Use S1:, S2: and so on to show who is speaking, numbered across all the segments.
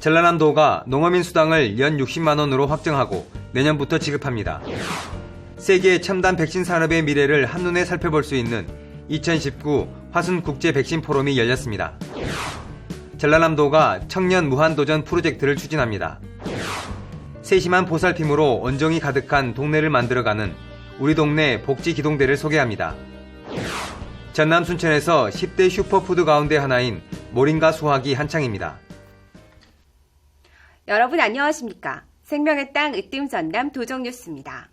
S1: 전라남도가 농어민 수당을 연 60만 원으로 확정하고 내년부터 지급합니다. 세계 첨단 백신 산업의 미래를 한눈에 살펴볼 수 있는 2019 화순 국제 백신 포럼이 열렸습니다. 전라남도가 청년 무한도전 프로젝트를 추진합니다. 세심한 보살핌으로 온정이 가득한 동네를 만들어가는 우리 동네 복지기동대를 소개합니다. 전남 순천에서 10대 슈퍼푸드 가운데 하나인 모링가 수확이 한창입니다.
S2: 여러분 안녕하십니까? 생명의 땅 으뜸 전남 도정뉴스입니다.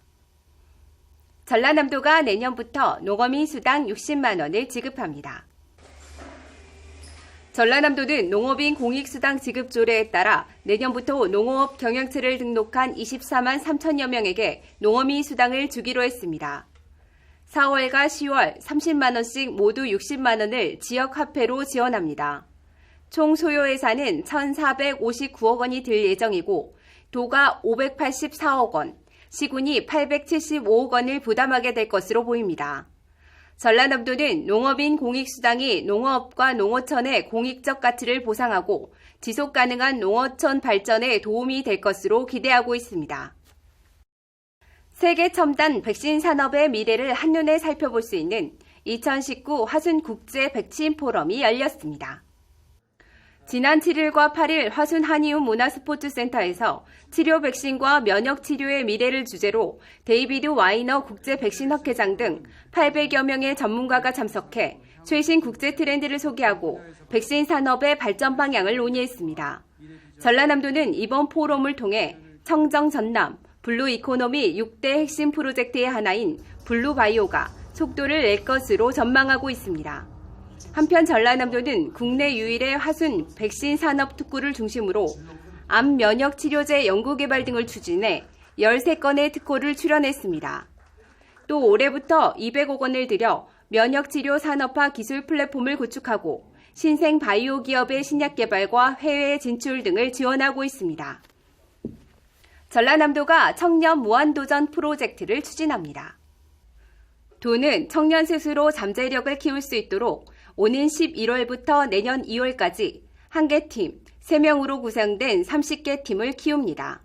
S2: 전라남도가 내년부터 농어민 수당 60만 원을 지급합니다. 전라남도는 농업인 공익수당 지급 조례에 따라 내년부터 농어업 경영체를 등록한 24만 3천여 명에게 농어민 수당을 주기로 했습니다. 4월과 10월 30만 원씩 모두 60만 원을 지역화폐로 지원합니다. 총 소요 예산은 1,459억 원이 들 예정이고 도가 584억 원, 시군이 875억 원을 부담하게 될 것으로 보입니다. 전라남도는 농업인 공익수당이 농어업과 농어촌의 공익적 가치를 보상하고 지속가능한 농어촌 발전에 도움이 될 것으로 기대하고 있습니다. 세계 첨단 백신 산업의 미래를 한눈에 살펴볼 수 있는 2019 화순 국제 백신 포럼이 열렸습니다. 지난 7일과 8일 화순 한의훈 문화스포츠센터에서 치료 백신과 면역 치료의 미래를 주제로 데이비드 와이너 국제 백신학회장 등 800여 명의 전문가가 참석해 최신 국제 트렌드를 소개하고 백신 산업의 발전 방향을 논의했습니다. 전라남도는 이번 포럼을 통해 청정 전남, 블루 이코노미 6대 핵심 프로젝트의 하나인 블루바이오가 속도를 낼 것으로 전망하고 있습니다. 한편 전라남도는 국내 유일의 화순 백신 산업 특구를 중심으로 암 면역 치료제 연구 개발 등을 추진해 13건의 특허를 출원했습니다. 또 올해부터 200억 원을 들여 면역 치료 산업화 기술 플랫폼을 구축하고 신생 바이오 기업의 신약 개발과 해외 진출 등을 지원하고 있습니다. 전라남도가 청년 무한도전 프로젝트를 추진합니다. 도는 청년 스스로 잠재력을 키울 수 있도록 오는 11월부터 내년 2월까지 1개 팀, 3명으로 구성된 30개 팀을 키웁니다.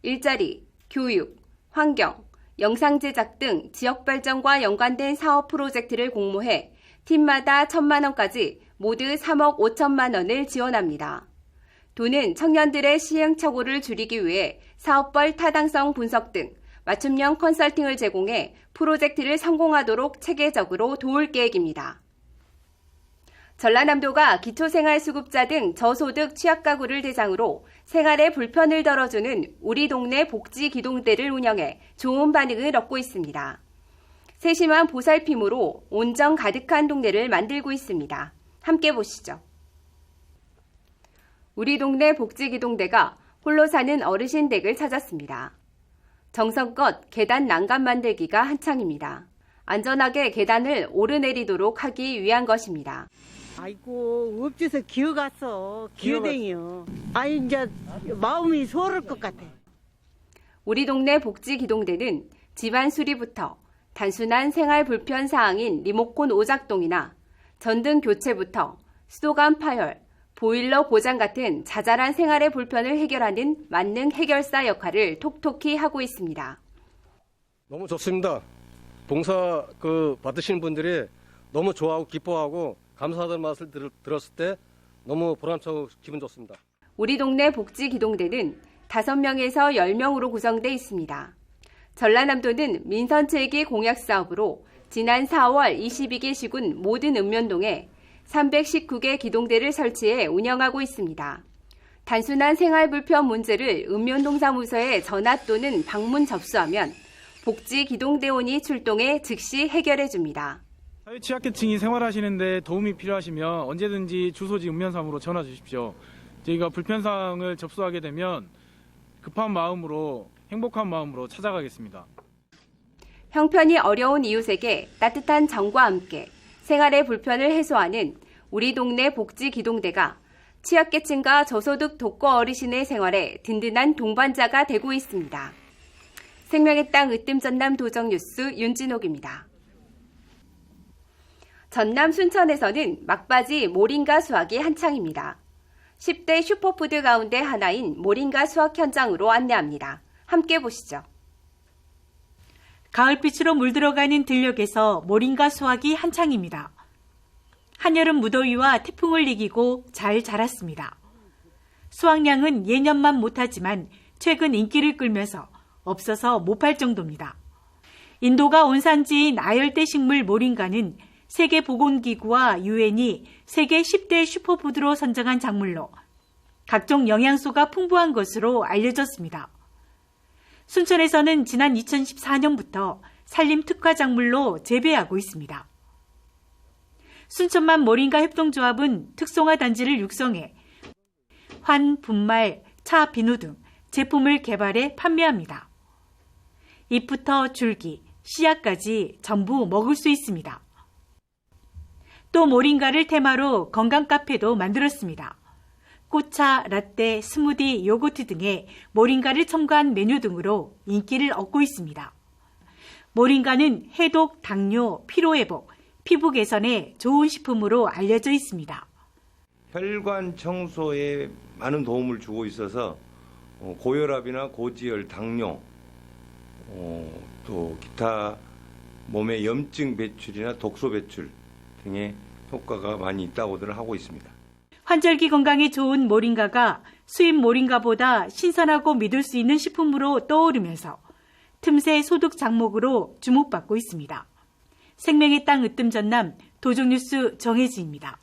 S2: 일자리, 교육, 환경, 영상 제작 등 지역 발전과 연관된 사업 프로젝트를 공모해 팀마다 1,000만 원까지 모두 3억 5천만 원을 지원합니다. 도는 청년들의 시행착오를 줄이기 위해 사업벌 타당성 분석 등 맞춤형 컨설팅을 제공해 프로젝트를 성공하도록 체계적으로 도울 계획입니다. 전라남도가 기초생활수급자 등 저소득 취약가구를 대상으로 생활의 불편을 덜어주는 우리 동네 복지기동대를 운영해 좋은 반응을 얻고 있습니다. 세심한 보살핌으로 온정 가득한 동네를 만들고 있습니다. 함께 보시죠. 우리 동네 복지기동대가 홀로 사는 어르신 댁을 찾았습니다. 정성껏 계단 난간 만들기가 한창입니다. 안전하게 계단을 오르내리도록 하기 위한 것입니다.
S3: 아이고 읍지에서 기어갔어. 기어댕이요. 아니 이제 마음이 소를 것 같아.
S2: 우리 동네 복지기동대는 집안 수리부터 단순한 생활 불편 사항인 리모컨 오작동이나 전등 교체부터 수도관 파열, 보일러 고장 같은 자잘한 생활의 불편을 해결하는 만능 해결사 역할을 톡톡히 하고 있습니다.
S4: 너무 좋습니다. 봉사 받으시는 분들이 너무 좋아하고 기뻐하고 감사하다는 말을 들었을 때 너무 보람차고 기분 좋습니다.
S2: 우리 동네 복지기동대는 5명에서 10명으로 구성되어 있습니다. 전라남도는 민선체계 공약 사업으로 지난 4월 22개 시군 모든 읍면동에 319개 기동대를 설치해 운영하고 있습니다. 단순한 생활 불편 문제를 읍면동사무소에 전화 또는 방문 접수하면 복지기동대원이 출동해 즉시 해결해 줍니다.
S5: 사회 취약계층이 생활하시는데 도움이 필요하시면 언제든지 주소지 읍면사무로 전화 주십시오. 저희가 불편사항을 접수하게 되면 급한 마음으로 행복한 마음으로 찾아가겠습니다.
S2: 형편이 어려운 이웃에게 따뜻한 정과 함께 생활의 불편을 해소하는 우리 동네 복지기동대가 취약계층과 저소득 독거 어르신의 생활에 든든한 동반자가 되고 있습니다. 생명의 땅 으뜸 전남 도정뉴스 윤진옥입니다. 전남 순천에서는 막바지 모링가 수확이 한창입니다. 10대 슈퍼푸드 가운데 하나인 모링가 수확 현장으로 안내합니다. 함께 보시죠.
S6: 가을빛으로 물들어가는 들녘에서 모링가 수확이 한창입니다. 한여름 무더위와 태풍을 이기고 잘 자랐습니다. 수확량은 예년만 못하지만 최근 인기를 끌면서 없어서 못 팔 정도입니다. 인도가 원산지인 아열대 식물 모링가는 세계보건기구와 유엔이 세계 10대 슈퍼푸드로 선정한 작물로 각종 영양소가 풍부한 것으로 알려졌습니다. 순천에서는 지난 2014년부터 산림 특화 작물로 재배하고 있습니다. 순천만 모링가 협동조합은 특송화 단지를 육성해 환, 분말, 차, 비누 등 제품을 개발해 판매합니다. 잎부터 줄기, 씨앗까지 전부 먹을 수 있습니다. 또 모링가를 테마로 건강 카페도 만들었습니다. 꽃차, 라떼, 스무디, 요거트 등의 모링가를 첨가한 메뉴 등으로 인기를 얻고 있습니다. 모링가는 해독, 당뇨, 피로회복, 피부 개선에 좋은 식품으로 알려져 있습니다.
S7: 혈관 청소에 많은 도움을 주고 있어서 고혈압이나 고지혈, 당뇨, 또 기타 몸의 염증 배출이나 독소 배출 등의 효과가 많이 있다고들 하고 있습니다.
S6: 환절기 건강에 좋은 모링가가 수입 모링가보다 신선하고 믿을 수 있는 식품으로 떠오르면서 틈새 소득 작목으로 주목받고 있습니다. 생명의 땅 으뜸 전남 도종뉴스 정혜지입니다.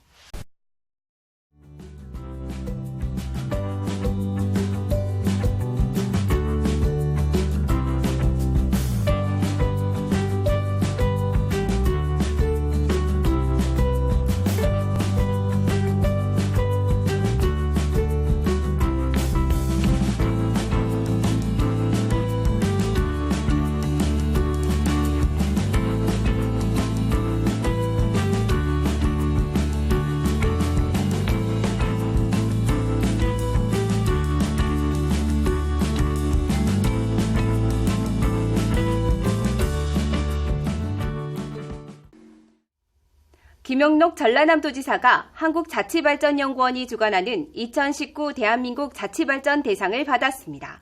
S2: 김영록 전라남도지사가 한국자치발전연구원이 주관하는 2019 대한민국 자치발전 대상을 받았습니다.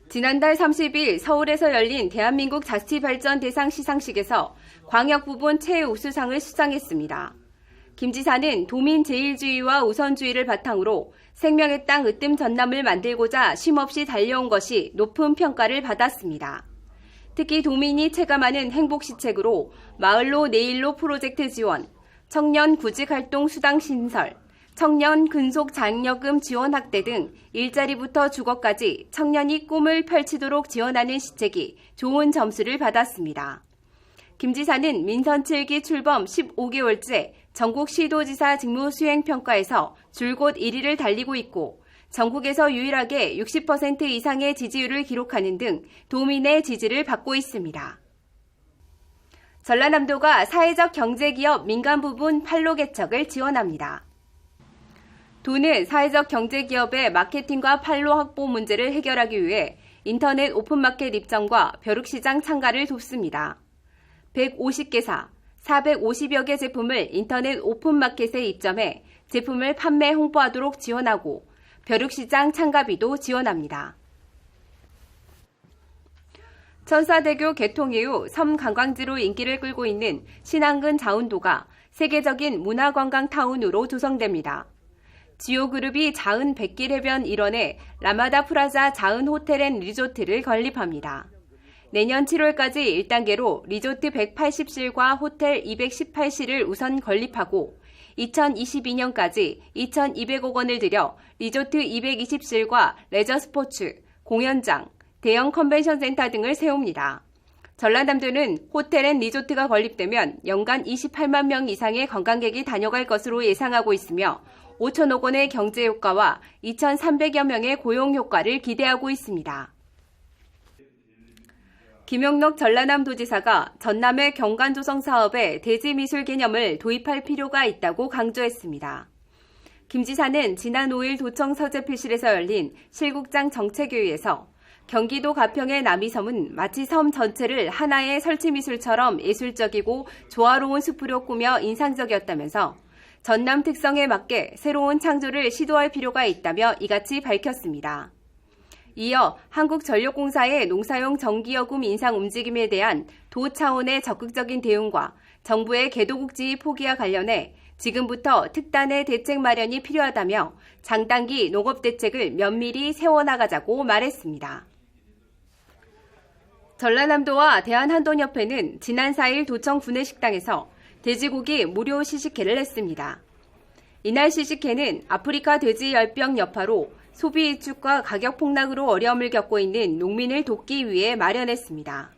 S2: 지난달 30일 서울에서 열린 대한민국 자치발전 대상 시상식에서 광역 부분 최우수상을 수상했습니다. 김 지사는 도민 제일주의와 우선주의를 바탕으로 생명의 땅 으뜸 전남을 만들고자 쉼없이 달려온 것이 높은 평가를 받았습니다. 특히 도민이 체감하는 행복시책으로 마을로 내일로 프로젝트 지원, 청년 구직활동 수당 신설, 청년 근속 장려금 지원 확대 등 일자리부터 주거까지 청년이 꿈을 펼치도록 지원하는 시책이 좋은 점수를 받았습니다. 김 지사는 민선 7기 출범 15개월째 전국 시도지사 직무 수행 평가에서 줄곧 1위를 달리고 있고 전국에서 유일하게 60% 이상의 지지율을 기록하는 등 도민의 지지를 받고 있습니다. 전라남도가 사회적 경제기업 민간 부분 판로 개척을 지원합니다. 도는 사회적 경제기업의 마케팅과 판로 확보 문제를 해결하기 위해 인터넷 오픈마켓 입점과 벼룩시장 참가를 돕습니다. 150개사, 450여 개 제품을 인터넷 오픈마켓에 입점해 제품을 판매 홍보하도록 지원하고 벼룩시장 참가비도 지원합니다. 천사대교 개통 이후 섬 관광지로 인기를 끌고 있는 신안군 자운도가 세계적인 문화관광타운으로 조성됩니다. 지오그룹이 자은 백길 해변 일원에 라마다 프라자 자은 호텔 앤 리조트를 건립합니다. 내년 7월까지 1단계로 리조트 180실과 호텔 218실을 우선 건립하고 2022년까지 2,200억 원을 들여 리조트 220실과 레저 스포츠, 공연장, 대형 컨벤션 센터 등을 세웁니다. 전라남도는 호텔 앤 리조트가 건립되면 연간 28만 명 이상의 관광객이 다녀갈 것으로 예상하고 있으며 5천억 원의 경제 효과와 2,300여 명의 고용 효과를 기대하고 있습니다. 김영록 전라남도지사가 전남의 경관조성 사업에 대지미술 개념을 도입할 필요가 있다고 강조했습니다. 김 지사는 지난 5일 도청 서재필실에서 열린 실국장 정책회의에서 경기도 가평의 남이섬은 마치 섬 전체를 하나의 설치미술처럼 예술적이고 조화로운 숲으로 꾸며 인상적이었다면서 전남 특성에 맞게 새로운 창조를 시도할 필요가 있다며 이같이 밝혔습니다. 이어 한국전력공사의 농사용 전기요금 인상 움직임에 대한 도 차원의 적극적인 대응과 정부의 개도국지 포기와 관련해 지금부터 특단의 대책 마련이 필요하다며 장단기 농업대책을 면밀히 세워나가자고 말했습니다. 전라남도와 대한한돈협회는 지난 4일 도청 구내식당에서 돼지고기 무료 시식회를 했습니다. 이날 시식회는 아프리카 돼지열병 여파로 소비 위축과 가격 폭락으로 어려움을 겪고 있는 농민을 돕기 위해 마련했습니다.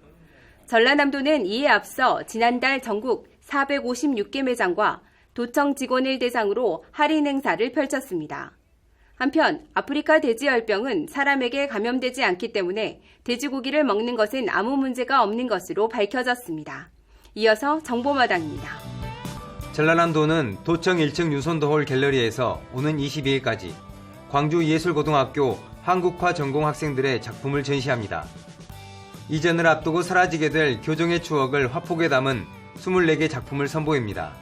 S2: 전라남도는 이에 앞서 지난달 전국 456개 매장과 도청 직원을 대상으로 할인 행사를 펼쳤습니다. 한편 아프리카 돼지열병은 사람에게 감염되지 않기 때문에 돼지고기를 먹는 것은 아무 문제가 없는 것으로 밝혀졌습니다. 이어서 정보마당입니다.
S1: 전라남도는 도청 1층 윤손도홀 갤러리에서 오는 22일까지 광주예술고등학교 한국화 전공 학생들의 작품을 전시합니다. 이전을 앞두고 사라지게 될 교정의 추억을 화폭에 담은 24개 작품을 선보입니다.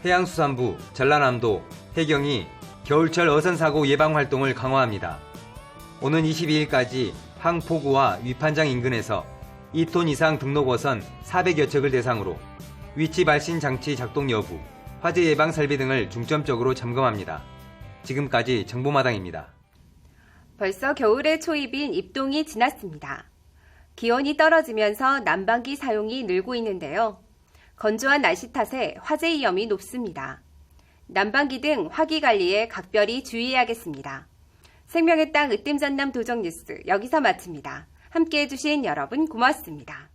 S1: 해양수산부, 전라남도, 해경이 겨울철 어선사고 예방활동을 강화합니다. 오는 22일까지 항포구와 위판장 인근에서 2톤 이상 등록 어선 400여 척을 대상으로 위치 발신 장치 작동 여부, 화재 예방 설비 등을 중점적으로 점검합니다. 지금까지 정보마당입니다.
S2: 벌써 겨울의 초입인 입동이 지났습니다. 기온이 떨어지면서 난방기 사용이 늘고 있는데요. 건조한 날씨 탓에 화재 위험이 높습니다. 난방기 등 화기 관리에 각별히 주의해야겠습니다. 생명의 땅 으뜸전남 도정뉴스 여기서 마칩니다. 함께해 주신 여러분 고맙습니다.